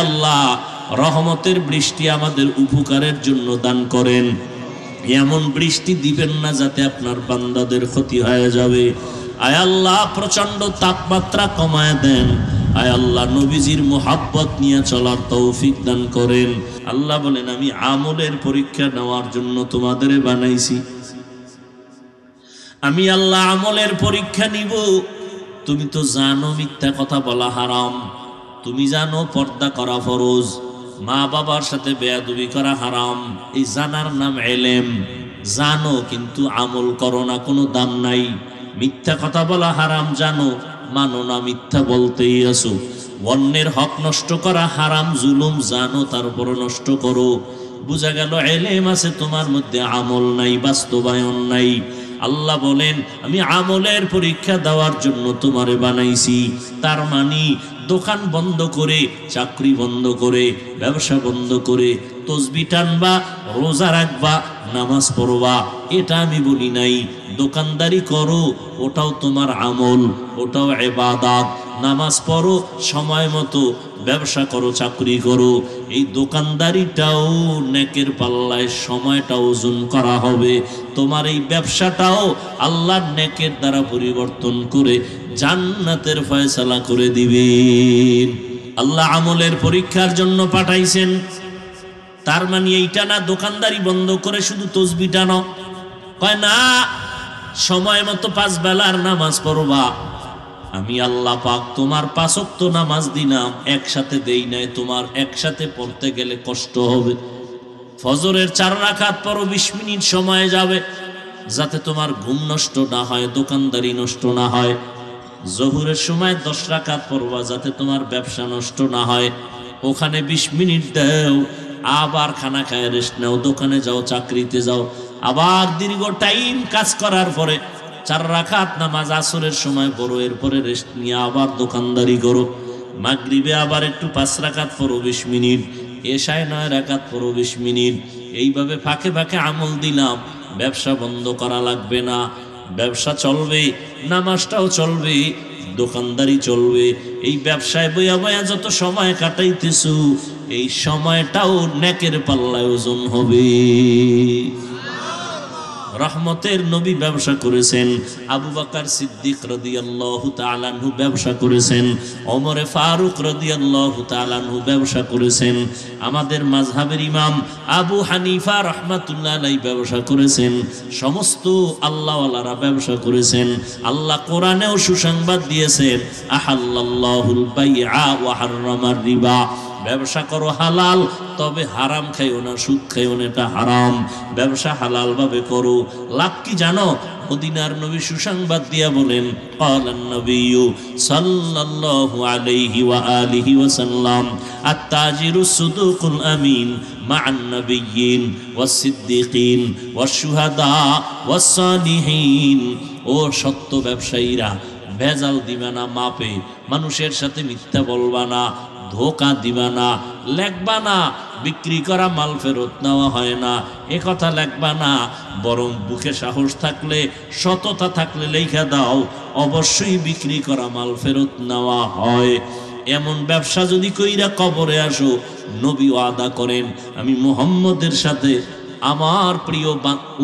আল্লাহ রহমতের বৃষ্টি আমাদের উপকারের জন্য দান করেন। এমন বৃষ্টি দিবেন না যাতে আপনার বান্দাদের ক্ষতি হয়ে যাবে। আয় আল্লাহ প্রচন্ড তাপমাত্রা কমায় দেন। আয় আল্লাহ নবীজির মুহাব্বত নিয়ে চলার তৌফিক দান করেন। আল্লাহ বলেন আমি আমলের পরীক্ষা নেওয়ার জন্য তোমাদের বানাইছি। আমি আল্লাহ আমলের পরীক্ষা নিব। তুমি তো জানো মিথ্যা কথা বলা হারাম, তুমি জানো পর্দা করা ফরজ, মা বাবার সাথে বেয়াদবি করা হারাম। এই জানার নাম ইলম। জানো কিন্তু আমল করো না, কোনো দাম নাই। মিথ্যা কথা বলা হারাম জানো, মানো না, মিথ্যা বলতেই আসো। অন্যের হক নষ্ট করা হারাম, জুলুম জানো তারপর নষ্ট করো। বুঝা গেল ইলম আছে তোমার মধ্যে, আমল নাই, বাস্তবায়ন নাই। আল্লাহ বলেন আমি আমলের পরীক্ষা দেওয়ার জন্য তোমারে বানাইছি। তার মানে দোকান বন্ধ করে, চাকরি বন্ধ করে, ব্যবসা বন্ধ করে তসবিহ টানবা, রোজা রাখবা, নামাজ পড়বা, এটা আমি বলি নাই। দোকানদারি করো, ওটাও তোমার আমল, ওটাও ইবাদত। নামাজ পড়ো সময় মতো, ব্যবসা করো, চাকরি করো। এই দোকানদারিটাও নেকের পাল্লায় সময়টা ওজন করা হবে। তোমার এই ব্যবসাটাও আল্লাহর নেকের দ্বারা পরিবর্তন করে জান্নাতের ফয়সালা করে দিবেন। আল্লাহ আমলের পরীক্ষার জন্য পাঠাইছেন। তার মানে এইটা না দোকানদারি বন্ধ করে শুধু তসবিহ টানো। কয় না, সময় মতো 5 বেলার নামাজ পড়বা। আমি আল্লাহ পাক তোমার 5 ওয়াক্ত নামাজ দিলাম, একসাথে দেই নাই। তোমার একসাথে পড়তে গেলে কষ্ট হবে। ফজরের 4 রাকাত পড়ো, 20 মিনিট সময় যাবে, যাতে তোমার ঘুম নষ্ট না হয়, দোকানদারি নষ্ট না হয়। জোহরের সময় 10 রাকাত পড়বা, যাতে তোমার ব্যবসা নষ্ট না হয়। ওখানে 20 মিনিট দাও, আবার খানা খায় রেস্ট নাও, দোকানে যাও, চাকরিতে যাও। আবার দীর্ঘ টাইম কাজ করার পরে 4 রাকাত নামাজ আসরের সময় পড়ো, এরপরে রেস্ট নিয়ে আবার দোকানদারি করো। মাগরিবে আবার একটু 5 রাকাত পড়ো 20 মিনিট, এশায় 9 রাকাত পড়ো 20 মিনিট। এইভাবে ফাঁকে ফাঁকে আমল দিলাম। ব্যবসা বন্ধ করা লাগবে না, ব্যবসা চলবে, নামাজটাও চলবে, দোকানদারি চলবে। এই ব্যবসায় বইয়া বইয়া যত সময় কাটাইতেছো, এই সময়টাও নেকের পাল্লায় ওজন হবে। রহমতের নবী ব্যবসা করেছেন, আবু বকর সিদ্দিক রাদিয়াল্লাহু তাআলা আনহু ব্যবসা করেছেন, ওমর ফারুক রাদিয়াল্লাহু তাআলা আনহু ব্যবসা করেছেন, আমাদের মাযহাবের ইমাম আবু হানিফা রাহমাতুল্লাহ আলাইহি ব্যবসা করেছেন, সমস্ত আল্লাহওয়ালারা ব্যবসা করেছেন। আল্লাহ কোরআনেও সুসংবাদ দিয়েছেন, আহাল্লাল্লাহুল বাইআ ওয়া হাররামার রিবা। ব্যবসা করো হালাল, তবে হারাম খাইও না, সুদ খাইও না, এটা হারাম। ব্যবসা হালাল ভাবে করো। লাভ কি জানো? মদিনার নবী সুসংবাদ দিয়া বলেন, ক্বালান নবিয়্যু সাল্লাল্লাহু আলাইহি ওয়া আলিহি ওয়াসাল্লাম, আত-তাজিরু সুদুকুল আমিন মা'আন নাবিয়্যিন ওয়াস সিদ্দিকিন ওয়াস শুহাদা ওয়াস সালিহিন। ও সত্য ব্যবসায়ীরা, ভেজাল দিবা না মাপে, মানুষের সাথে মিথ্যা বলবা না, ধোকা দিবা না, লেখবা না বিক্রি করা মাল ফেরত নেওয়া হয় না, এ কথা লেখবা না। বরং বুকে সাহস থাকলে, সততা থাকলে লেখা দাও, অবশ্যই বিক্রি করা মাল ফেরত নেওয়া হয়। এমন ব্যবসা যদি কইরা কবরে আসো, নবী ওয়াদা করেন আমি মুহাম্মদের সাথে, আমার প্রিয়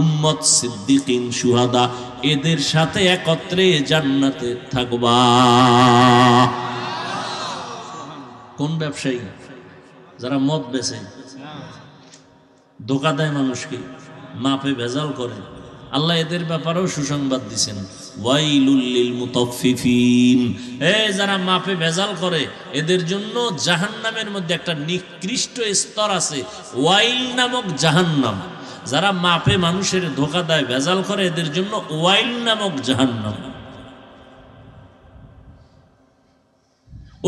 উম্মত সিদ্দিকিন শুহাদা, এদের সাথে একত্রে জান্নাতে থাকবা। কোন ব্যবসায়ী? যারা মদ বেচে, ধোকা দেয় মানুষকে, মাপে ভেজাল করে, আল্লাহ এদের ব্যাপারেও সুসংবাদ দিছেন, ওয়াইলুল লিল মুতাফফিফিন। যারা মাপে ভেজাল করে, এদের জন্য জাহান্নামের মধ্যে একটা নিকৃষ্ট স্তর আছে, ওয়াইল নামক জাহান্নাম। যারা মাপে মানুষের ধোকা দেয়, ভেজাল করে, এদের জন্য ওয়াইল নামক জাহান্নাম।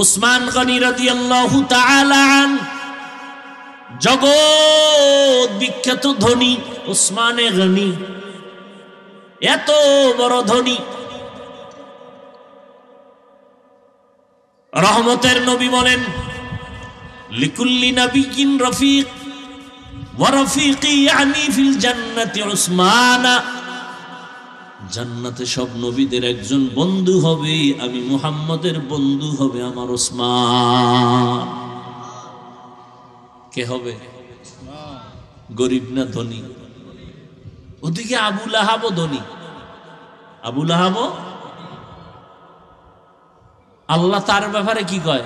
উসমান গনি রাদিয়াল্লাহু তাআলা আনহু, জগৎ বিখ্যাত ধনী উসমানে গনি, এত বড় ধনী। রহমতের নবী বলেন, লিকুল্লি নাবিয়্যিন রফিক ওয়া রফিকি ইয়ানি ফিল জান্নাতি উসমানা। জান্নাতে সব নবীদের একজন বন্ধু হবে, আমি মুহাম্মদের বন্ধু হবে আমার উসমান। কে হবে? গরিব না ধনী? ওদিকে আবু লাহাবও ধনী। আবু লাহাবও, আল্লাহ তার ব্যাপারে কি কয়?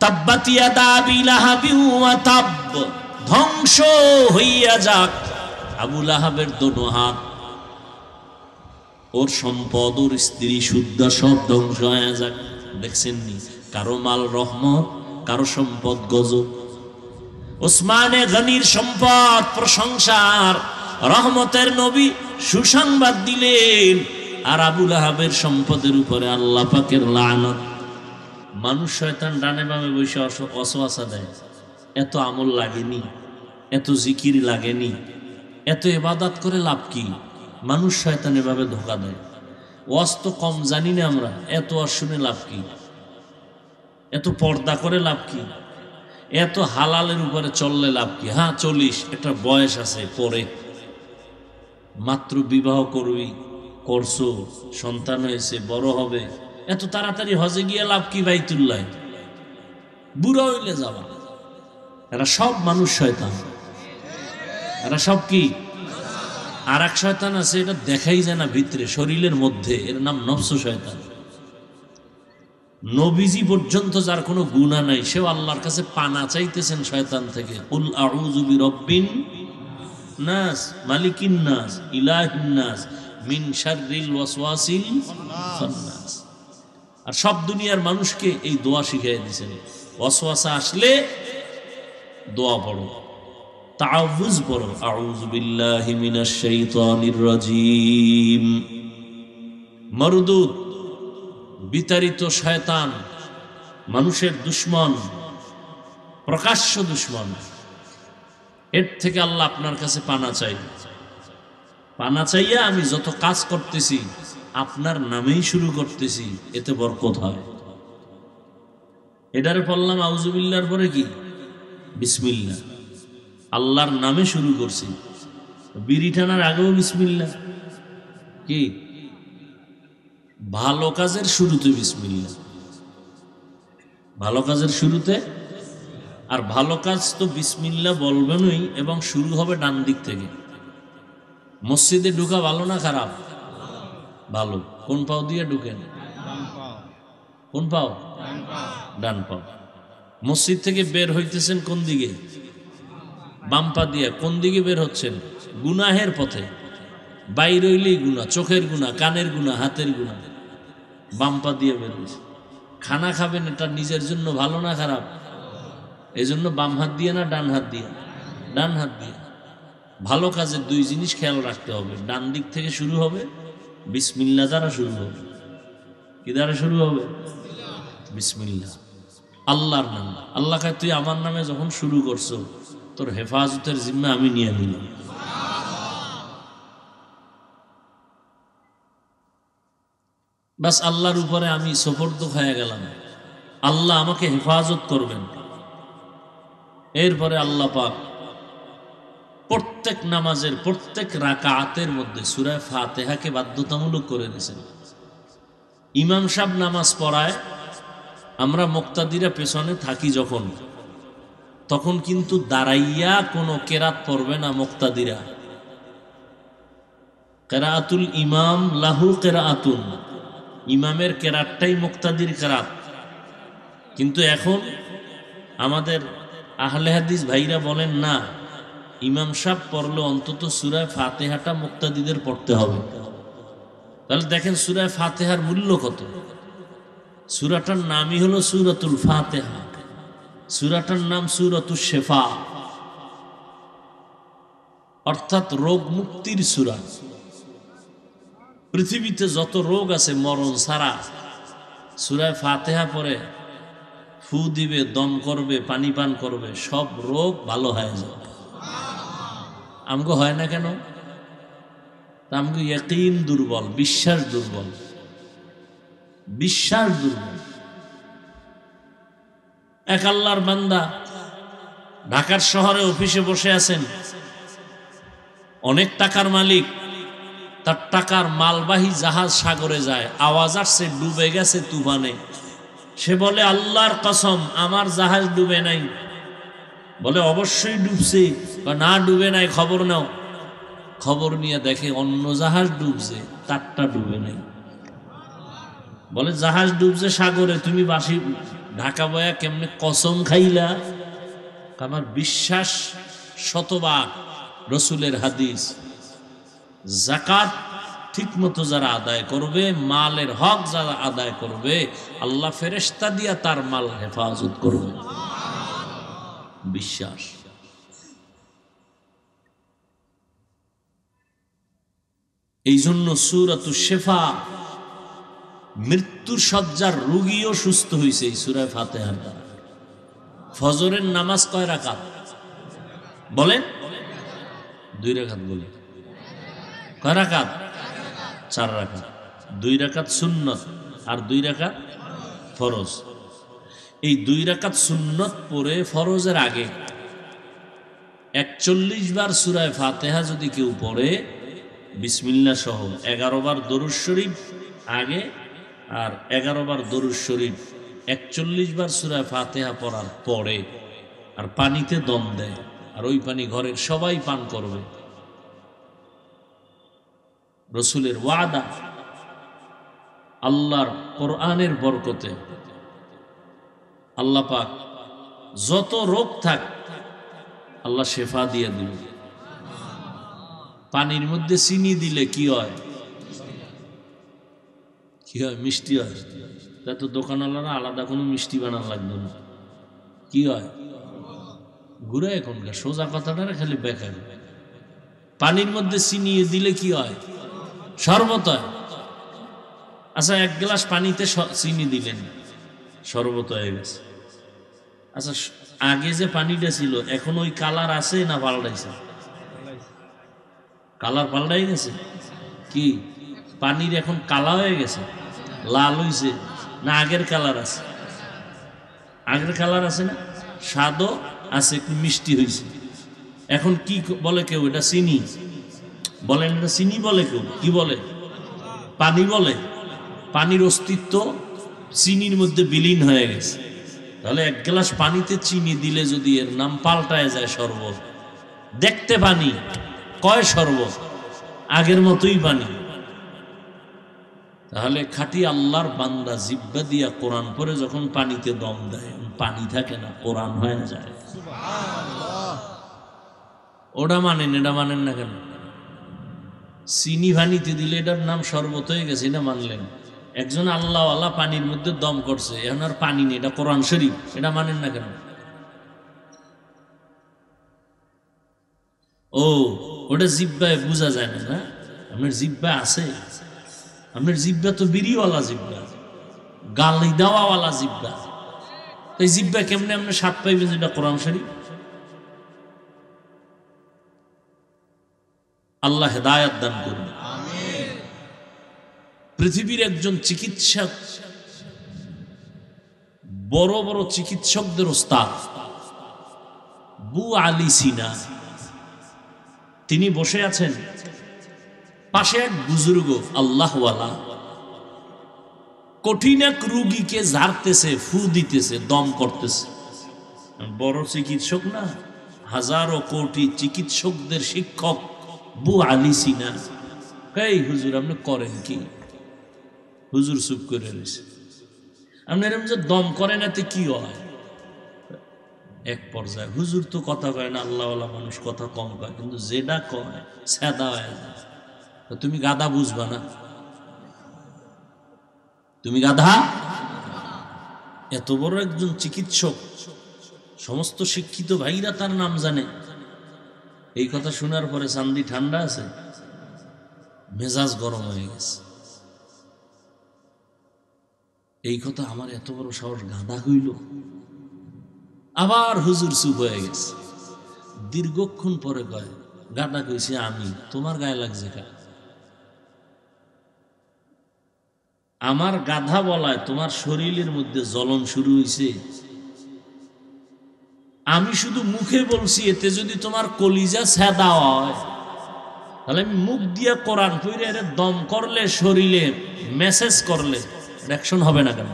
তাব্বাত ইয়াদা আবি লাহাবিন ওয়া তাব, ধ্বংস হইয়া যাক আবু লাহাবের দোনো হাত, ওর সম্পদ, ওর স্ত্রী শুদ্ধ সব ধ্বংস হয়ে যাক। দেখছেন নি, কারো মাল রহমত, কারো সম্পদ গজব। ওসমানে গনির সম্পদ প্রশংসার, রহমতের নবী সুসংবাদ দিলেন, আর আবু লাহাবের সম্পদের উপরে আল্লাহ পাকের লানত। মানুষ শয়তান ডানে বামে বসে ওয়াসওয়াসা দেয়, এত আমল লাগেনি, এত জিকির লাগেনি, এত ইবাদত করে লাভ কি? মানুষ শয়তান এভাবে ধোঁকা দেয়। ওয়াজ তো কম জানি না আমরা, এত ওয়াজ শুনে লাভ কি? এত পর্দা করে লাভ কি? এত হালালের উপরে চললে লাভ কি? হ্যাঁ চলিস, একটা বয়স আছে, পরে মাত্র বিবাহ করবি, করছো, সন্তান হয়েছে, বড় হবে, এত তাড়াতাড়ি হজে গিয়ে লাভ কি? বাইতুল্লাহ বুড়া হইলে যাবা। এরা সব মানুষ শয়তান, এরা সব কি? আর এক শয়তান আছে, এটা দেখাই যায় না ভিতরে, শরীরের মধ্যে, এর নাম নফস শয়তান। নবীজি পর্যন্ত যার কোনো গুনাহ নাই, সেও আল্লাহর কাছে পানা চাইতেছেন শয়তান থেকে। কুল আউযু বিরাব্বিন নাস, মালিকিন নাস, ইলাহিন নাস, মিন শাররিল ওয়াসওয়াসিল খান্নাস। আর সব দুনিয়ার মানুষকে এই দোয়া শিখিয়ে দিয়েছেন, ওয়াসওয়াসা আসলে দোয়া পড়ো, তাআউযু পড়ো, আউযু বিল্লাহি মিনাশ শাইতানির রাজীম। মরদুদ, বিতাড়িত শয়তান, মানুষের দুশমন, প্রকাশ্য দুশমন, এর থেকে আল্লাহ আপনার কাছে পানা চাই। পানা চাইয়া আমি যত কাজ করতেছি আপনার নামেই শুরু করতেছি, এতে বরকত হয়। এটারে পড়লাম আউযুবিল্লাহর পরে কি? বিসমিল্লাহ, আল্লাহর নামে শুরু করছি। বিড়ি টানার আগেও বিসমিল্লাহ। কি? ভালো কাজের শুরুতে বিসমিল্লাহ, ভালো কাজের শুরুতে। আর ভালো কাজ তো বিসমিল্লাহ বলবেনই, এবং শুরু হবে ডান দিক থেকে। মসজিদে ঢুকা ভালো না খারাপ? ভালো। কোন পাও দিয়ে ঢুকেন? কোন পাও? ডান পাও। মসজিদ থেকে বের হইতেছেন কোন দিকে? বাম পা দিয়ে। কোন দিকে বের হচ্ছেন? গুনাহের পথে। বাইর হইলেই গুনাহ, চোখের গুনাহ, কানের গুনাহ, হাতের গুনাহ, বাম পা দিয়ে বের হয়েছে। খানা খাবেন, এটা নিজের জন্য ভালো না খারাপ? এই জন্য বাম হাত দিয়ে না ডান হাত দিয়ে? ডান হাত দিয়ে। ভালো কাজের দুই জিনিস খেয়াল রাখতে হবে, ডান দিক থেকে শুরু হবে, বিসমিল্লাহ দ্বারা শুরু হবে। কি দ্বারা শুরু হবে? বিসমিল্লাহ, আল্লাহর নাম। আল্লাহ কয়, তুই আমার নামে যখন শুরু করছো, তোর হেফাজতের জিম্মা আমি নিয়ে নিলাম। বাস আল্লাহর উপরে আমি সুপর্দ হয়ে গেলাম, আল্লাহ আমাকে হেফাজত করবেন। এরপরে আল্লাহ পাক প্রত্যেক নামাজের প্রত্যেক রাকাতের মধ্যে সূরা ফাতিহাকে বাধ্যতামূলক করে দিয়েছেন। ইমাম সাহেব নামাজ পড়ায়, আমরা মুক্তাদিরা পেছনে থাকি যখন, তখন কিন্তু দাঁড়াইয়া কোনো কেরাত পড়বে না মুক্তাদিরা। কেরাতুল ইমাম লাহু কেরাতুন, ইমামের কেরাতটাই মুক্তাদির কেরাত। কিন্তু এখন আমাদের আহলে হাদিস ভাইরা বলেন না, ইমাম সাহেব পড়লে অন্তত সূরা ফাতিহাটা মুক্তাদিদের পড়তে হবে। তাহলে দেখেন সূরা ফাতিহার মূল্য কত। সূরাটার নামই হলো সূরাতুল ফাতিহা, সূরাটার নাম সূরাতুশ শিফা, অর্থাৎ রোগ মুক্তির সূরা। পৃথিবীতে যত রোগ আছে মরণ ছাড়া, সূরা ফাতিহা পড়ে ফু দিবে, দম করবে, পানি পান করবে, সব রোগ ভালো হয়ে যাবে। আমগো হয় না কেন? আমগো ইয়াকিন দুর্বল, বিশ্বাস দুর্বল, বিশ্বাস দুর্বল। এক আল্লাহর বান্দা ঢাকার শহরে অফিসে বসে আছেন, অনেক টাকার মালিক, তার টাকার মালবাহী জাহাজ সাগরে যায়, আওয়াজ আসছে ডুবে গেছে তুফানে। সে বলে, আল্লাহর কসম আমার জাহাজ ডুবে নাই, বলে অবশ্যই ডুবছে। না ডুবে নাই, খবর নাও। খবর নিয়ে দেখে অন্য জাহাজ ডুবছে, তারটা ডুবে নাই। বলে জাহাজ ডুবছে সাগরে, তুমি বাসি ঢাকা বয়া কেমনে কসম খাইলা? আমার বিশ্বাস শতভাগ রসুলের হাদিস, যাকাত ঠিক মতো যারা আদায় করবে, মালের হক যারা আদায় করবে, আল্লাহ ফেরেশতা দিয়া তার মাল হেফাজত করবে। বিশ্বাস। এই জন্য সূরাতুশ শিফা, মৃত্যুর শয্যার রোগীও সুস্থ হয়েছে এই সূরা ফাতিহার দ্বারা। ফজরের নামাজ কয় রাকাত বলেন? 2 রাকাত। বলে কয় রাকাত? 4 রাকাত। 2 রাকাত সুন্নত আর 2 রাকাত ফরজ। এই 2 রাকাত সুন্নত পড়ে ফরজের আগে 41 বার সূরা ফাতিহা যদি কেউ পড়ে, বিসমিল্লাহ সহ 11 বার দরুদ শরীফ আগে আর 11 বার দরুদ শরীফ, 41 বার সূরা ফাতিহা পড়ার পরে আর পানিতে দম দেয়, আর ওই পানি ঘরের সবাই পান করবে। রসুলের ওয়াদা, আল্লাহর কোরআনের বরকতে আল্লাহ পাক যত রোগ থাক আল্লাহ শেফা দিয়ে দিবে। পানির মধ্যে চিনি দিলে কি হয়? কি হয়? মিষ্টি হয়। তা তো দোকানওয়ালারা আলাদা কোনো মিষ্টি বানান লাগবে না। কি হয়? ঘুরে এখনকার সোজা কথাটা খালি বেকার। পানির মধ্যে চিনি দিলে কি হয়? শরবত হয়। আচ্ছা, 1 গ্লাস পানিতে চিনি দিলেন, শরবত হয়ে গেছে। আচ্ছা, আগে যে পানিটা ছিল এখন ওই কালার আছে না পাল্টাইছে? কালার পাল্টাই গেছে। কি পানির এখন কালা হয়ে গেছে, লাল হইছে না আগের কালার আছে? আগের কালার আছে না, স্বাদও আছে, একটু মিষ্টি হয়েছে। এখন কি বলে কেউ? এটা চিনি বলেন, এটা চিনি বলে কেউ, কি বলে? পানি বলে। পানির অস্তিত্ব চিনির মধ্যে বিলীন হয়ে গেছে। তাহলে 1 গ্লাস পানিতে চিনি দিলে যদি এর নাম পাল্টায় যায় শরবত, দেখতে পানি কয় শরবত, আগের মতোই পানি। তাহলে খাঁটি আল্লাহর বান্দা জিব্বা দিয়া কোরআন পড়ে যখন পানিতে দম দেয়, পানি থাকে না, কোরআন হয়ে যায়। ওটা মানেন, এটা মানেন না কেন? চিনি পানিতে দিলে এটার নাম শরবত হয়ে গেছে, এটা মানলেন। একজন আল্লাহওয়ালা পানির মধ্যে দম করছে, এখন আর পানি নেই, এটা কোরআন শরীফ, এটা মানেন না কেন? ও, ওটা জিব্বায় বোঝা যায় না। না, আপনার জিব্বা আছে। আপনার জিব্বা তো বিড়িওয়ালা জিব্বা, গালি দেওয়াওয়ালা জিব্বা। এই জিব্বা কেমনে আপনি স্বাদ পাইবেন যেটা কোরআন শরীফ? আল্লাহ হেদায়াত দান করুন। পৃথিবীর একজন চিকিৎসক, বড় বড় চিকিৎসকদের ওস্তাদ বু আলী সিনা, তিনি বসে আছেন, পাশে এক বুজুর্গ আল্লাহওয়ালা কঠিন এক রুগীকে ঝাড়তেছে, ফু দিতেছে, দম করতেছে। বড় চিকিৎসক না, হাজারো কোটি চিকিৎসকদের শিক্ষক বু আলী সিনা। এই হুজুর আপনি করেন কি? হুজুর চুপ করে রয়েছে। আপনি এরকম যে দম করেন এতে কি হয়? এক পর্যায়ে হুজুর তো কথা কয় না, আল্লাহওয়ালা মানুষ কথা কম কয়, কিন্তু যেটা কয় সেদা হয়ে যায়। তুমি গাধা বুঝবা না, তুমি গাধা। এত বড় একজন চিকিৎসক, সমস্ত শিক্ষিত ভাইরা তার নাম জানে। এই কথা শোনার পরে চান্দি ঠান্ডা আছে, মেজাজ গরম হয়ে গেছে। এই কথা আমার এত বড় সাহস, গাধা হইল। আবার হুজুর চুপ হয়ে গেছে। দীর্ঘক্ষণ পরে কয়, গাধা কইছে আমি, তোমার গায়ে লাগছে কা? আমার গাধা বলায় তোমার শরীরের মধ্যে জ্বলন শুরু হয়েছে। আমি শুধু মুখে বলছি, এতে যদি তোমার কলিজা সেদা হয়, তাহলে আমি মুখ দিয়া কোরআন পড়ে এর দম করলে, শরীরে মেসেজ করলে রিঅ্যাকশন হবে না কেন?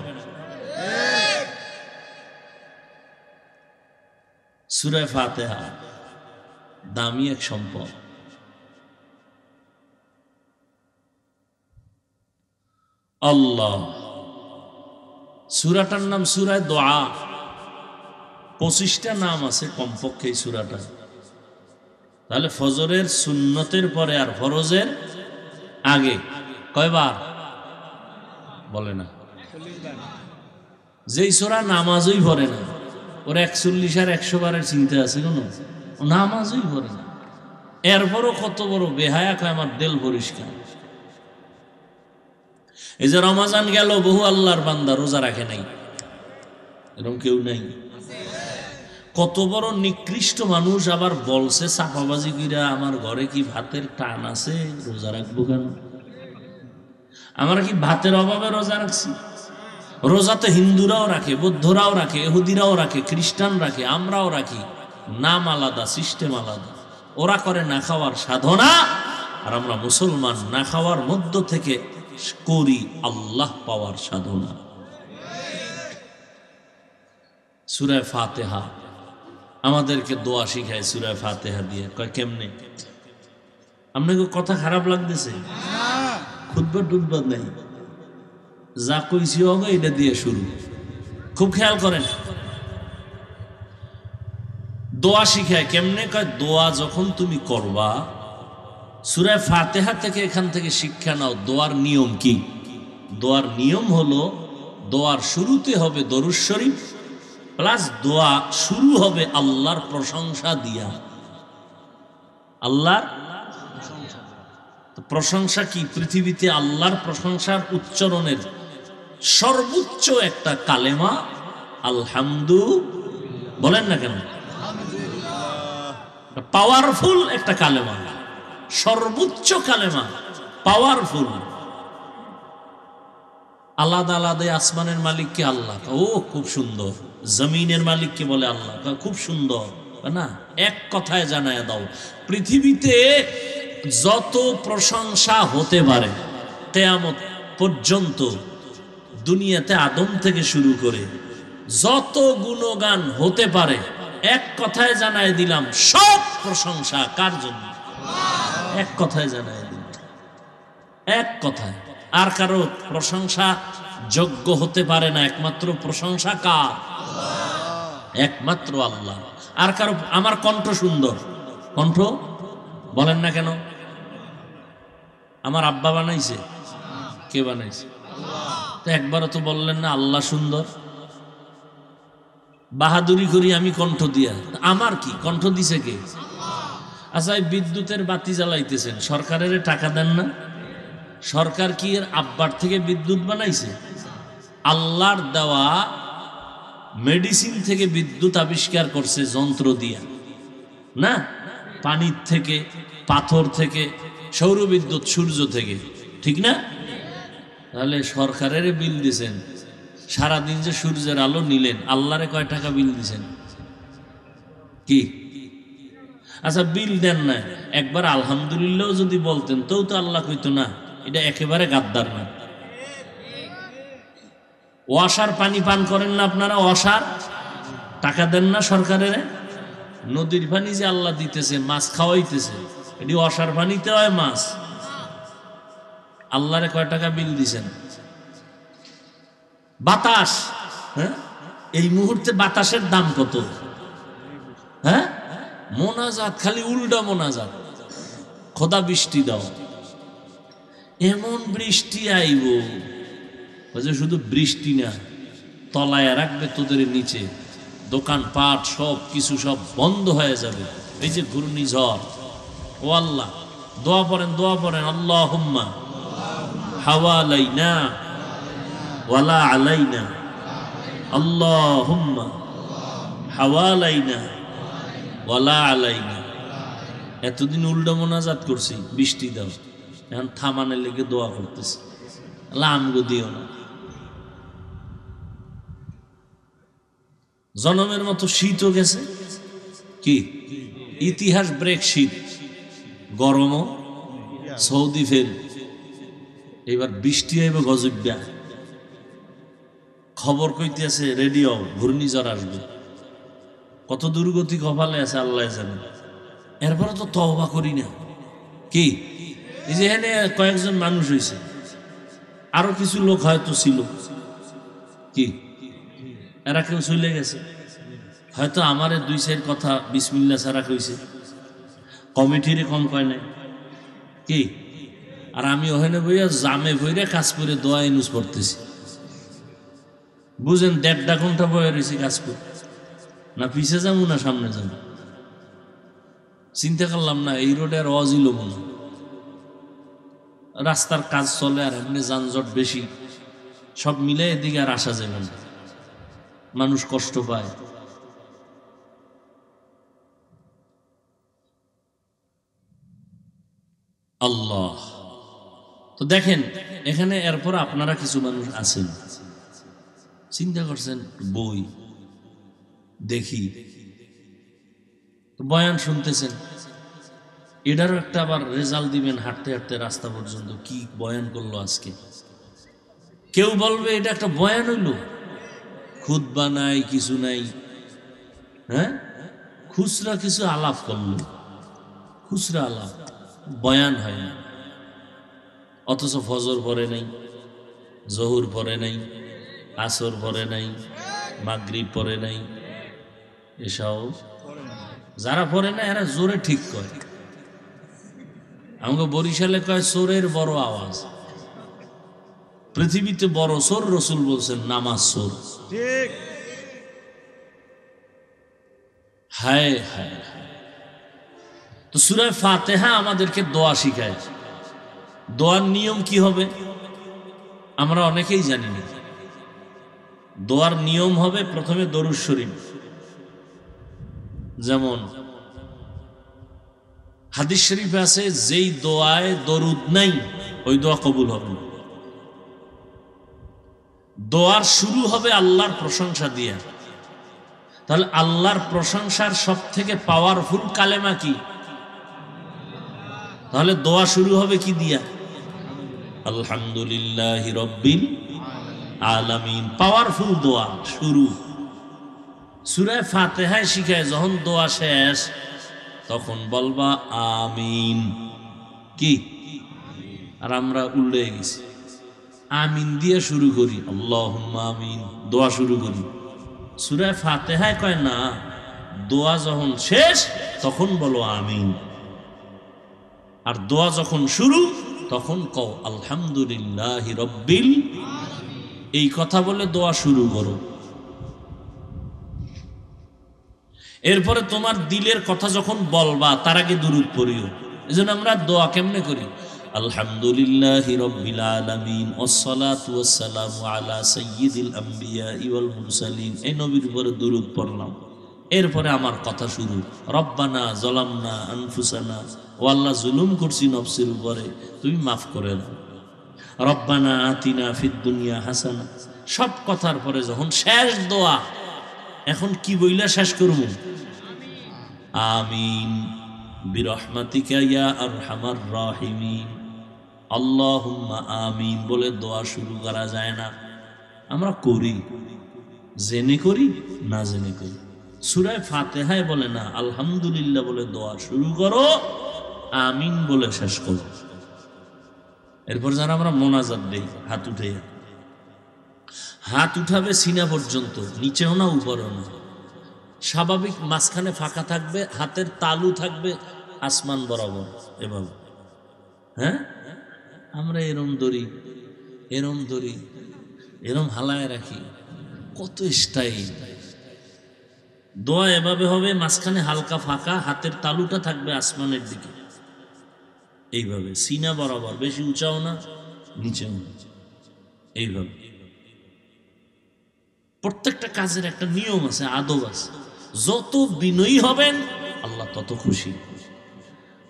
সূরা ফাতিহা দামি এক সম্পদ। আল্লাহ, সূরাটার নাম সূরা দোয়া। 25টা নাম আছে কমপক্ষে এই সূরাটা। তাহলে ফজরের সুন্নতের পরে আর ফরজের আগে কয়বার বলে না? যেই সূরা নামাজই পড়ে না ওর 41 আর 100 বারের চিন্তা আছে কোনো? নামাজই পড়ে না, এরপরও কত বড় বেহায়া কয় আমার দিল পরিষ্কার। এই যে রমজান গেল, বহু আল্লাহর বান্দা রোজা রাখে নাই, এরকম কেউ নাই? কত বড় নিকৃষ্ট মানুষ আবার বলছে চাপাবাজি কইরা, আমার ঘরে কি ভাতের টান আছে, রোজা রাখবো কেন? আমরা কি ভাতের অভাবে রোজা রাখছি? রোজা তো হিন্দুরাও রাখে, বৌদ্ধরাও রাখে, ইহুদিরাও রাখে, খ্রিস্টান রাখে, আমরাও রাখি। নাম আলাদা, সিস্টেম আলাদা। ওরা করে না খাওয়ার সাধনা, আর আমরা মুসলমান না খাওয়ার মধ্য থেকে করি আল্লাহ পাওয়ার সাধনা। সূরা ফাতিহা আমাদেরকে দোয়া শিখায়, সূরা ফাতিহা দিয়ে। কয় কেমনে? আপনাকে কথা খারাপ লাগতেছে? খুতবা টুতবা নাই, যা কইছি হবে এটা দিয়ে শুরু। খুব খেয়াল করেন, দোয়া শিখায় কেমনে। কয় দোয়া যখন তুমি করবা, সূরা ফাতিহা থেকে এখান থেকে শিক্ষা নাও দোয়ার নিয়ম কি। দোয়ার নিয়ম হলো দোয়ার শুরুতে হবে দরুদ শরীফ, প্লাস দোয়া শুরু হবে আল্লাহর প্রশংসা দিয়া। আল্লাহর প্রশংসা কি? পৃথিবীতে আল্লাহর প্রশংসার উচ্চারণের সর্বোচ্চ একটা কালেমা আলহামদু, বলেন না কেন? পাওয়ারফুল একটা কালেমা, সর্বোচ্চ কালেমা, পাওয়ারফুল। আলাদা আলাদা আসমানের মালিককে আল্লাহ, ও খুব সুন্দর। জমিনের মালিককে বলে আল্লাহ, খুব সুন্দর না? এক কথায় জানায় দাও, পৃথিবীতে যত প্রশংসা হতে পারে কিয়ামত পর্যন্ত, দুনিয়াতে আদম থেকে শুরু করে যত গুণগান হতে পারে, এক কথায় জানায় দিলাম সব প্রশংসা কার জন্য? এক কথায় জানায় দিলাম, এক কথায়। আর কারো প্রশংসা যোগ্য হতে পারে না, একমাত্র প্রশংসা কার? একমাত্র আল্লাহ। আর কারো, আমার কণ্ঠ সুন্দর, কণ্ঠ বলেন না কেন? আমার আব্বা বানাইছে? কে বানাইছে? তো একবারও তো বললেন না আল্লাহ সুন্দর। বাহাদুরি করি আমি কণ্ঠ দিয়া, আমার কি? কণ্ঠ দিছে কে? আচ্ছা, বিদ্যুতের বাতি জ্বালাইতেছেন, সরকারের টাকা দেন না? সরকার কি এর আব্বার থেকে বিদ্যুৎ বানাইছে? আল্লাহর দেওয়া মেডিসিন থেকে বিদ্যুৎ আবিষ্কার করছে যন্ত্র দিয়া, না? পানির থেকে, পাথর থেকে, সৌর বিদ্যুৎ সূর্য থেকে, ঠিক না? তাহলে সরকারের বিল দিছেন, সারাদিন যে সূর্যের আলো নিলেন, আল্লাহরে কয় টাকা বিল দিছেন? কি? আচ্ছা, বিল দেন না, একবার আলহামদুলিল্লাহ যদি বলতেন তো আল্লাহ কইতো না এটা একেবারে গাদ্দার না। ওয়াসার পানি পান করেন না আপনারা? ওয়াসার টাকা দেন না সরকারের? নদীর পানি যে আল্লাহ দিতেছে, মাছ খাওয়াইতেছে, এটি ওয়াসার পানিতে হয় মাছ। আল্লাহরে কয় টাকা বিল দিছেন? বাতাস, হ্যাঁ, এই মুহূর্তে বাতাসের দাম কত? হ্যাঁ, মোনাজাত, খালি উল্টা মোনাজাত, খোদা বৃষ্টি দাও। এমন বৃষ্টি আইব যে শুধু বৃষ্টি না, তলায় রাখবে তোদের নিচে, দোকান পাট সব কিছু সব বন্ধ হয়ে যাবে। এই যে ঘূর্ণিঝড়, ও আল্লাহ, দোয়া পড়েন, দোয়া পড়েন, আল্লাহুম্মা হাওয়ালাইনা ওয়ালা আলাইনা, আল্লাহুম্মা হাওয়ালাইনা ওয়ালা আলাইনা। এতদিন উল্টা মোনাজাত করছি, বৃষ্টি দাও, এখন থামানের লেগে দোয়া করতেছি, আমগো দিও না। জনমের মতো শীতও গেছে, কি ইতিহাস ব্রেক শীত, গরমও সৌদি ফের, এবার বৃষ্টি হইবে গজব্যা। খবর কইতেছে রেডিও ঘূর্ণিঝড় আসবে, কত দুর্গতি কপালে আছে আল্লাহ জানে। এরপরে তো তওবা করি না। কি এই যে এখানে কয়েকজন মানুষ হয়েছে, আরো কিছু লোক হয়তো ছিল, কি এরা কেউ চলে গেছে, হয়তো আমারে দুই চার কথা বিসমিল্লাহ ছাড়া কইছে, কমিটির কম কয় নাই কি, আর আমি ওখানে বইয়া জামে বইরে কাজ করে দোয়া ইনুজ পড়তেছি। বুঝেন 1.5 ঘন্টা বয়ে রয়েছি কাজ করে, না পিছে যাবো না সামনে যাবো। চিন্তা করলাম না এই রোডে আর অজিল মনে, রাস্তার কাজ চলে আর এমনি যানজট বেশি, সব মিলে এদিকে আর আসা যাবে না, মানুষ কষ্ট পায়। আল্লাহ তো দেখেন এখানে, এরপর আপনারা কিছু মানুষ আছেন চিন্তা করছেন বই দেখি, বয়ান শুনতেছেন, এটারও একটা আবার রেজাল্ট দিবেন হাঁটতে হাঁটতে রাস্তা পর্যন্ত, কি বয়ান করলো আজকে। কেউ বলবে এটা একটা বয়ান হইল, খুতবা নাই কিছু নাই, হ্যাঁ খুচরা কিছু আলাপ করলো, খুচরা আলাপ, বয়ান হয় না। অথচ ফজর পরে নাই, জহুর পরে নাই, আসর পরে নাই, মাগরিব পরে নাই, এসব যারা পরে না এরা জোরে ঠিক কয়। আমাকে বরিশালে কয় চোরের বড় আওয়াজ, পৃথিবীতে বড় চোর রসুল বলছেন নামাজ চোর। হায় হায়। তো সূরা ফাতিহা আমাদেরকে দোয়া শিখায়। দোয়ার নিয়ম কি হবে আমরা অনেকেই জানি না। দোয়ার নিয়ম হবে প্রথমে দরুদ শরীফ, যেমন হাদিস শরীফে আছে যেই দোয়ায় দরুদ নাই ওই দোয়া কবুল হবে না। দোয়ার শুরু হবে আল্লাহর প্রশংসা দিয়ে। তাহলে আল্লাহর প্রশংসার সব থেকে পাওয়ারফুল কালেমা কি? তাহলে দোয়া শুরু হবে কি দিয়া? আলহামদুলিল্লাহি রাব্বিল আলামিন। পাওয়ারফুল দোয়া শুরু। সূরা ফাতিহায় শিখায় যখন দোয়া শেষ তখন বলবা আমিন। কি? আর আমরা উল্টে গেছি, আমিন দিয়ে শুরু করি, আল্লাহুম্মা আমিন দোয়া শুরু করি। সূরা ফাতিহায় কয় না, দোয়া যখন শেষ তখন বলো আমিন, আর দোয়া যখন শুরু তখন কও আলহামদুলিল্লাহি রাব্বিল। এই কথা বলে দোয়া শুরু করো। এরপরে তোমার দিলের কথা যখন বলবা তার আগে দুরূদ পড়িও। এজন্য আমরা দোয়া কেমনে করি? আলহামদুলিল্লাহি রাব্বিল আলামিন ওয়াসসালাতু ওয়াসসালামু আলা সাইয়্যিদিল আমবিয়া ওয়াল মুরসালিন। এই নবীর উপরে দুরূদ পড়লাম, এরপরে আমার কথা শুরু। রব্বানা যালামনা আনফুসানা, ও আল্লাহ জুলুম করছি নফসের উপরে, তুমি মাফ করে দাও। রব্বানা আতিনা ফিদ দুনিয়া হাসানা। সব কথার পরে যখন শেষ দোয়া, এখন কি বইলা শেষ করব? আমিন বিরহমাতিকা ইয়া আরহামার রাহিমিন। আল্লাহুম্মা আমিন বলে দোয়া শুরু করা যায় না। আমরা করি, জেনে করি না জেনে করি। সূরা ফাতিহায় বলে না আলহামদুলিল্লাহ বলে দোয়া শুরু করো, আমিন বলে শেষ করো। এরপর যারা আমরা মোনাজাত দেই, হাত উঠে, হাত উঠাবে সিনা পর্যন্ত, নিচেও না উপরেও না, স্বাভাবিক মাঝখানে ফাঁকা থাকবে, হাতের তালু থাকবে আসমান বরাবর এভাবে। হ্যাঁ আমরা এরম ধরি, এরম ধরি, এরম হালায় রাখি, কত স্টাইল। দোয়া এভাবে হবে, মাঝখানে হালকা ফাঁকা, হাতের তালুটা থাকবে আসমানের দিকে, এইভাবে সিনা বরাবর, বেশি উঁচাও না নিচেও না, এইভাবে। প্রত্যেকটা কাজের একটা নিয়ম আছে, আদব আছে। যত বিনয়ী হবেন আল্লাহ তত খুশি।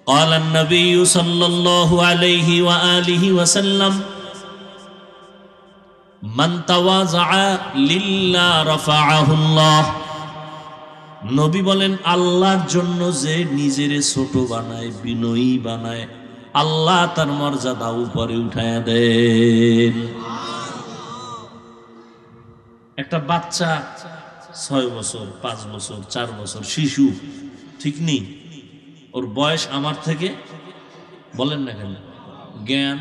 قال النبي صلى الله عليه وآله وسلم من تواضع لله رفعه الله। নবী বলেন আল্লাহর জন্য যে নিজেরে ছোট বানায়, বিনয়ী বানায়, আল্লাহ তার মর্যাদা উপরে উঠায়া দেন। একটা বাচ্চা 6 বছর 5 বছর 4 বছর শিশু, ঠিক নেই? ওর বয়স আমার থেকে, বলেন না কেন, জ্ঞান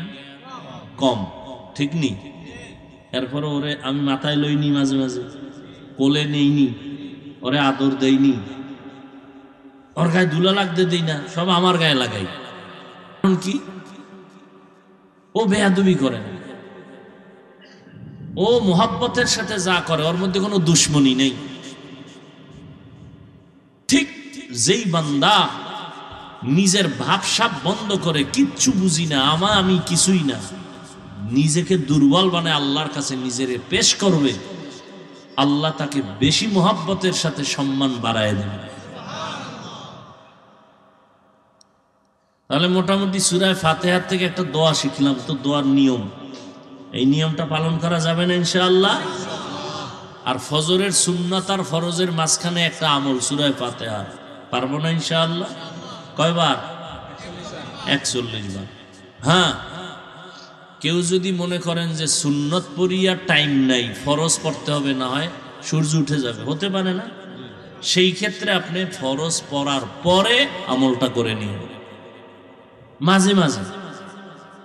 কম, ঠিক নেই? এরপরে ওরে আমি মাথায় লইনি, মাঝে মাঝে কোলে নেইনি, ওরে আদর দেইনি, ওর গায়ে ধুলা লাগতে দেই না, সব আমার গায়ে লাগাই। কারণ কি? ও বেয়াদবি করে না, ও মোহাব্বতের সাথে যা করে ওর মধ্যে কোনো দুশ্মনী নেই। ঠিক যেই বান্দা নিজের ভাবসাব বন্ধ করে, কিচ্ছু বুঝি না, আমি কিছুই না, নিজেকে দুর্বল বানায় আল্লাহর কাছে নিজের পেশ করবে, আল্লাহ তাকে বেশি মোহাব্বতের সাথে সম্মান বাড়ায় দেবে। তাহলে মোটামুটি সূরা ফাতিহা থেকে একটা দোয়া শিখলাম, তো দোয়ার নিয়ম, এই নিয়মটা পালন করা যাবে না ইনশাআল্লাহ। আর ফজরের সুন্নাত আর ফরজের মাঝখানে একটা আমল সূরা ফাতিহা, পারবো না ইনশাআল্লাহ? কয়বার? 41 বার। হ্যাঁ, কেউ যদি মনে করেন যে সুন্নত পড়িয়া টাইম নাই, ফরজ পড়তে হবে, না হয় সূর্য উঠে যাবে, হতে পারে না, সেই ক্ষেত্রে আপনি ফরজ পড়ার পরে আমলটা করে নিন মাঝে মাঝে,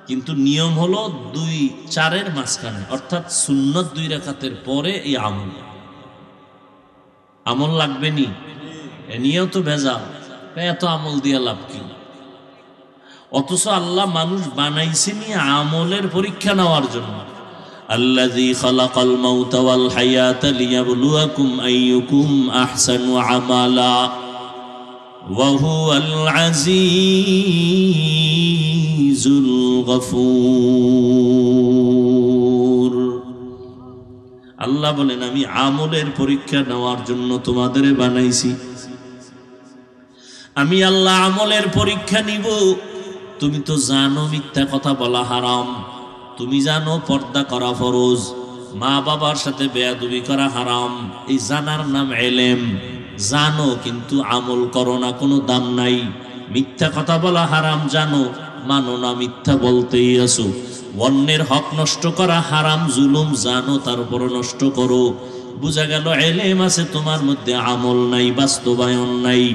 কিন্তু নিয়ম হলো 2-4-এর মাঝখানে, অর্থাৎ সুন্নত 2 রাকাতের পরে এই আমল লাগবে নি। এ নিয়েও তো ভেজাল, এত আমল দিয়ে লাভ কি? অথচ আল্লাহ মানুষ বানাইছেনি আমলের পরীক্ষা নেওয়ার জন্য। আল্লাযী খালাকাল মাউতা ওয়াল হায়াতা লিয়াবলুয়াকুম আইয়ুকুম আহসানু আমালা ওয়া হুয়াল আজিজুল গফুর। আল্লাহ বলেন আমি আমলের পরীক্ষা নেওয়ার জন্য তোমাদের বানাইছি। আমি আল্লাহ আমলের পরীক্ষা নিব। তুমি তো জানো মিথ্যা কথা বলা হারাম, তুমি জানো পর্দা করা ফরজ, মা বাবার সাথে বেয়াদবি করা হারাম, এই জানার নাম ইলম। জানো কিন্তু আমল করো না, কোনো দাম নাই। মিথ্যা কথা বলা হারাম জানো, মানো না, মিথ্যা বলতেই আসো। অন্যের হক নষ্ট করা হারাম, জুলুম জানো, তারপর নষ্ট করো। বুঝা গেল ইলম আছে তোমার মধ্যে, আমল নাই, বাস্তবায়ন নাই।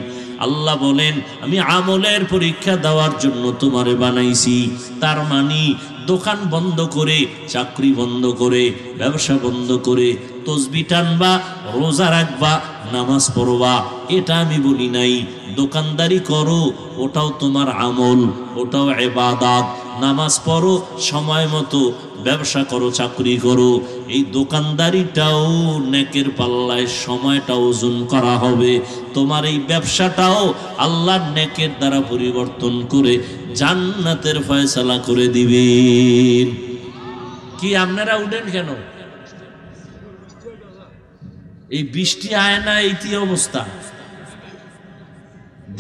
আল্লাহ বলেন আমি আমলের পরীক্ষা দেওয়ার জন্য তোমারে বানাইছি। তার মানে দোকান বন্ধ করে, চাকরি বন্ধ করে, ব্যবসা বন্ধ করে তসবিহ টানবা, রোজা রাখবা, নামাজ পড়বা, এটা আমি বলি নাই। দোকানদারি করো, ওটাও তোমার আমল, ওটাও ইবাদত। নামাজ পড়ো সময় মতো, ব্যবসা করো, চাকরি করো, এই দোকানদারিটাও নেকের পাল্লায় সময়টা ওজন করা হবে। তোমার এই ব্যবসাটাও আল্লাহর নেকের দ্বারা পরিবর্তন করে জান্নাতের ফয়সালা করে দিবেন। কি আপনারা উঠেন কেন? এই বৃষ্টি আয় না, এইটি অবস্থা।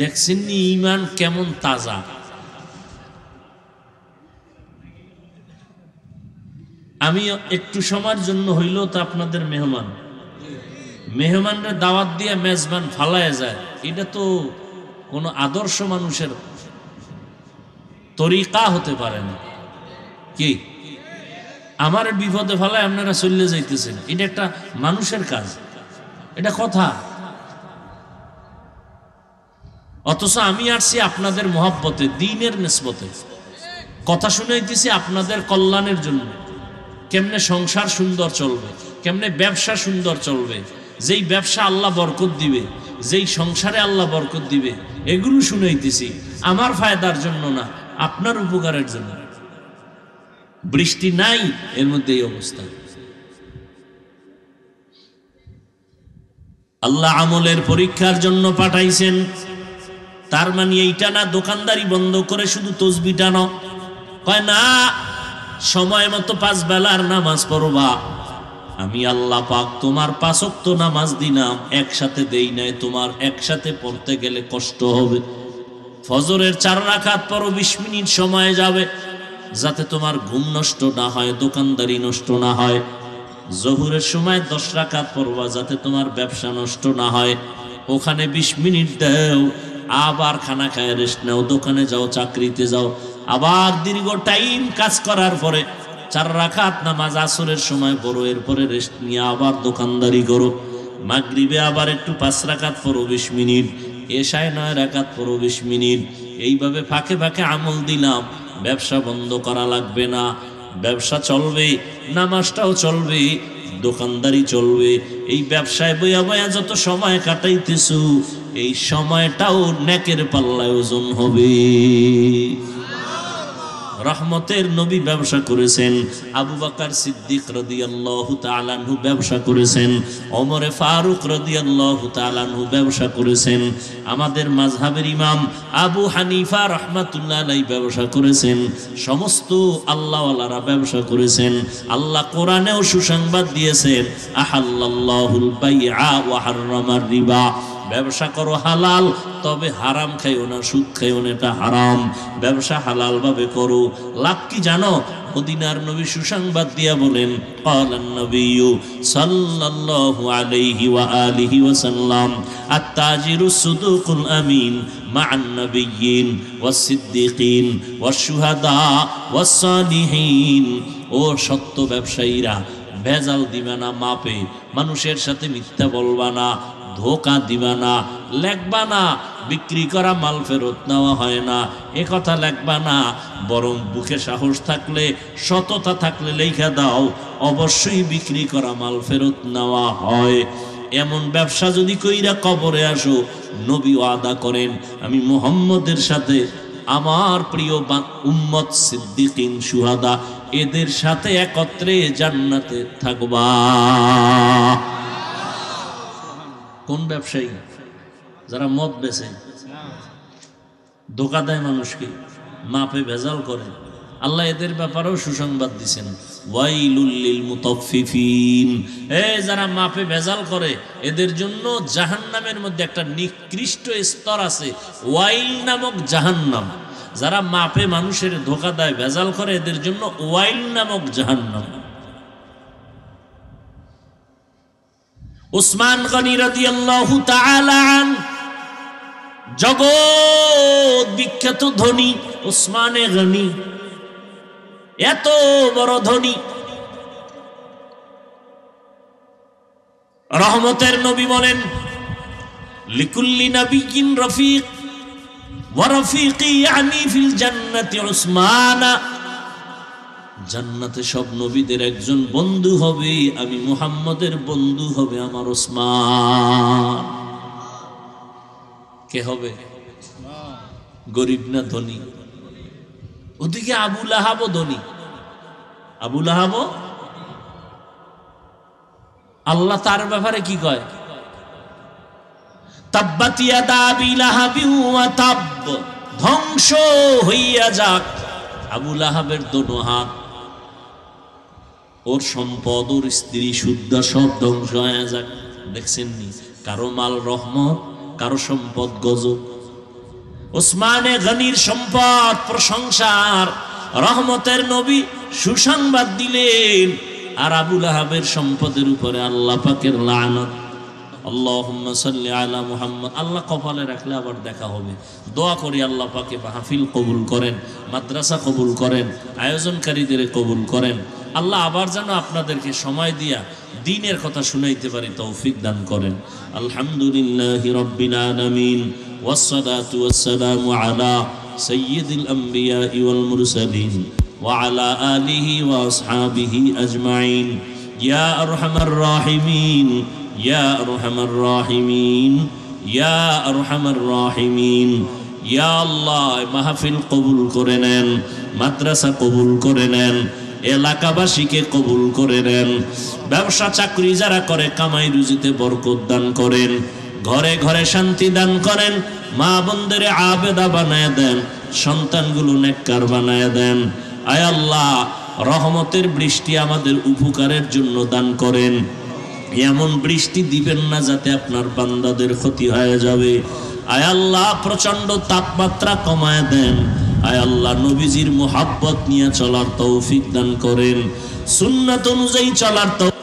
দেখছেন নি ঈমান কেমন তাজা? আমি একটু সময়ের জন্য হইল তো আপনাদের মেহমানরা দাওয়াত দিয়ে মেজবান ফালায় যায়, এটা তো কোনো আদর্শ মানুষের তরিকা হতে পারে না। কি আমার বিপদে ফালায় আপনারা চলে যাইতেছেন, এটা একটা মানুষের কাজ, এটা কথা। অথচ আমি আসছি আপনাদের মহব্বতে, দ্বীনের নিসবতে, কথা শুনাইতেছি আপনাদের কল্যাণের জন্য। কেমনে সংসার সুন্দর চলবে, কেমনে ব্যবসা সুন্দর চলবে, যেই ব্যবসা আল্লাহ বরকত দিবে, যেই সংসারে আল্লাহ বরকত দিবে, এগুলো শুনাইতেছি আমার ফায়দার জন্য না, আপনার উপকারের জন্য। বৃষ্টি নাই, এর মধ্যে এই অবস্থা। আল্লাহ আমলের পরীক্ষার জন্য পাঠাইছেন। তার মানে এইটা না দোকানদারি বন্ধ করে শুধু তসবিহ টানো, কয় না সময় মতো 5 বেলার নামাজ পড়বা। আমি আল্লাহ পাক তোমার 5 ওয়াক্ত নামাজ দিলাম, একসাথে দেই নাই, তোমার একসাথে পড়তে গেলে কষ্ট হবে। ফজরের 4 রাকাত পড়ো, 20 মিনিট সময় যাবে, যাতে তোমার ঘুম নষ্ট না হয়, দোকানদারি নষ্ট না হয়। জোহরের সময় 10 রাকাত পড়বা, যাতে তোমার ব্যবসা নষ্ট না হয়, ওখানে 20 মিনিট দাও। আবার খানা খায় রেস্ট নাও, দোকানে যাও, চাকরিতে যাও, আবার দীর্ঘ টাইম কাজ করার পরে 4 রাকাত নামাজ আসরের সময় পড়ো, এরপরে রেস্ট নিয়ে আবার দোকানদারি করো। মাগরিবে আবার একটু 5 রাকাত পড়ো 20 মিনিট, এশায় 9 রাকাত পড়ো 20 মিনিট। এইভাবে ফাঁকে ফাঁকে আমল দিলাম। ব্যবসা বন্ধ করা লাগবে না, ব্যবসা চলবে, নামাজটাও চলবে, দোকানদারি চলবে। এই ব্যবসায় বইয়া বইয়া যত সময় কাটাইতেছো, এই সময়টাও নেকের পাল্লায় ওজন হবে। রহমতের নবী ব্যবসা করেছেন, আবু বকর সিদ্দিক রাদিয়াল্লাহু তাআলা আনহু ব্যবসা করেছেন, ওমর ফারুক রাদিয়াল্লাহু তাআলা আনহু ব্যবসা করেছেন, আমাদের মাযহাবের ইমাম আবু হানিফা রাহমাতুল্লাহ আলাইহি ব্যবসা করেছেন, সমস্ত আল্লাহওয়ালারা ব্যবসা করেছেন। আল্লাহ কোরআনেও সুসংবাদ দিয়েছেন, আহাল্লাল্লাহুল বাইআ ওয়া হাররামার রিবা। ব্যবসা করো হালাল, তবে হারাম খাইও না, সুদ খাইও না, এটা হারাম। ব্যবসা হালাল ভাবে করো। লাভ কি জানো? মদিনার নবী সুসংবাদ দিয়া বলেন, ক্বালান নবিয়্যু সাল্লাল্লাহু আলাইহি ওয়া আলিহি ওয়াসাল্লাম, আত-তাজিরু সুদুকুল আমিন মা'আন নাবিয়্যিন ওয়াস সিদ্দিকিন ওয়াস শুহাদা ওয়াস সালিহিন। ও সত্য ব্যবসায়ীরা, ভেজাল দিবা না মাপে, মানুষের সাথে মিথ্যা বলবা না, ধোকা দিবা না, লেখবা না বিক্রি করা মাল ফেরত নেওয়া হয় না, এ কথা লেখবা না। বরং বুকে সাহস থাকলে, সততা থাকলে লেখা দাও, অবশ্যই বিক্রি করা মাল ফেরত নেওয়া হয়। এমন ব্যবসা যদি কইরা কবরে আসো, নবী ওয়াদা করেন, আমি মুহাম্মদের সাথে আমার প্রিয় উম্মত সিদ্দিকিন শুহাদা এদের সাথে একত্রে জান্নাতে থাকবা। কোন ব্যবসায়ী? যারা মদ বেচে, ধোকা দেয় মানুষকে, মাপে ভেজাল করে, আল্লাহ এদের ব্যাপারেও সুসংবাদ দিছেন, ওয়াইলুল লিল মুতাফফিফিন। যারা মাপে ভেজাল করে, এদের জন্য জাহান্নামের মধ্যে একটা নিকৃষ্ট স্তর আছে, ওয়াইল নামক জাহান্নাম। যারা মাপে মানুষের ধোকা দেয়, ভেজাল করে, এদের জন্য ওয়াইল নামক জাহান্নাম। উসমান গনি রাদিয়াল্লাহু তাআলা আন, জগৎ বিখ্যাত ধনী উসমানে গনি, এত বড় ধনী। রহমতের নবী বলেন, লিকুল্লি নাবিয়্যিন রফিক ওয়া রফিকি ইয়ানি ফিল জান্নাতি উসমানা। জান্নাতে সব নবীদের একজন বন্ধু হবে, আমি মুহাম্মদের বন্ধু হবে আমার ওসমান। কে হবে? গরিব না ধনী? ওদিকে আবু লাহাব ধনী, আবু লাহাব। আল্লাহ তার ব্যাপারে কি কয়? তাব্বাত ইয়াদা আবি লাহাবি ওয়া তাব, ধ্বংস হইয়া যাক আবু লাহাবের দোনো হাত, ওর সম্পদ, ওর স্ত্রী সুদ্ধা সব ধ্বংস হয়ে যাক। দেখছেন নি? কারো মাল রহমত, কারো সম্পদ গজব। উসমানে গনির সম্পদ প্রশংসার, রহমতের নবী সুসংবাদ দিলেন। আর আবু লাহাবের সম্পদের উপরে আল্লাহ পাকের লানত। আল্লাহুম্মা সাল্লি আলা মুহাম্মদ। আল্লাহ কপালে রাখলে আবার দেখা হবে। দোয়া করি আল্লাহ পাকে মাহফিল কবুল করেন, মাদ্রাসা কবুল করেন, আয়োজনকারীদের কবুল করেন। আল্লাহ আবার যেন আপনাদেরকে সময় দিয়া দ্বীনের কথা শুনাইতে পারি, তৌফিক দান করেন। আলহামদুলিল্লাহি রাব্বিল আলামিন, ওয়াসসালাতু ওয়াসসালামু আলা সাইয়্যিদিল আমবিয়া ওয়াল মুরসালিন ওয়া আলা আলিহি ওয়া আসহাবিহি আজমাইন। ইয়া আরহামার রাহিমিন, ইয়া আরহামার রাহিমিন, ইয়া আরহামার রাহিমিন। ইয়া আল্লাহ, মাহফিল কবুল করে নেন, মাদ্রাসা কবুল করে নেন, এলাকাবাসীকে কবুল করে নেন। ব্যবসা চাকরি যারা করে, কামাই রুজিতে বরকত দান করেন, ঘরে ঘরে শান্তি দান করেন, মা বোনদের আবেদা বানায় দেন, সন্তানগুলো নেককার বানায় দেন। আয় আল্লাহ, রহমতের বৃষ্টি আমাদের উপকারের জন্য দান করেন। এমন বৃষ্টি দিবেন না যাতে আপনার বান্দাদের ক্ষতি হয়ে যাবে। আয় আল্লাহ, প্রচন্ড তাপমাত্রা কমায় দেন। আয় আল্লাহ, নবীজির মুহাব্বত নিয়ে চলার তৌফিক দান করেন, সুন্নাত অনুযায়ী চলার তৌফিক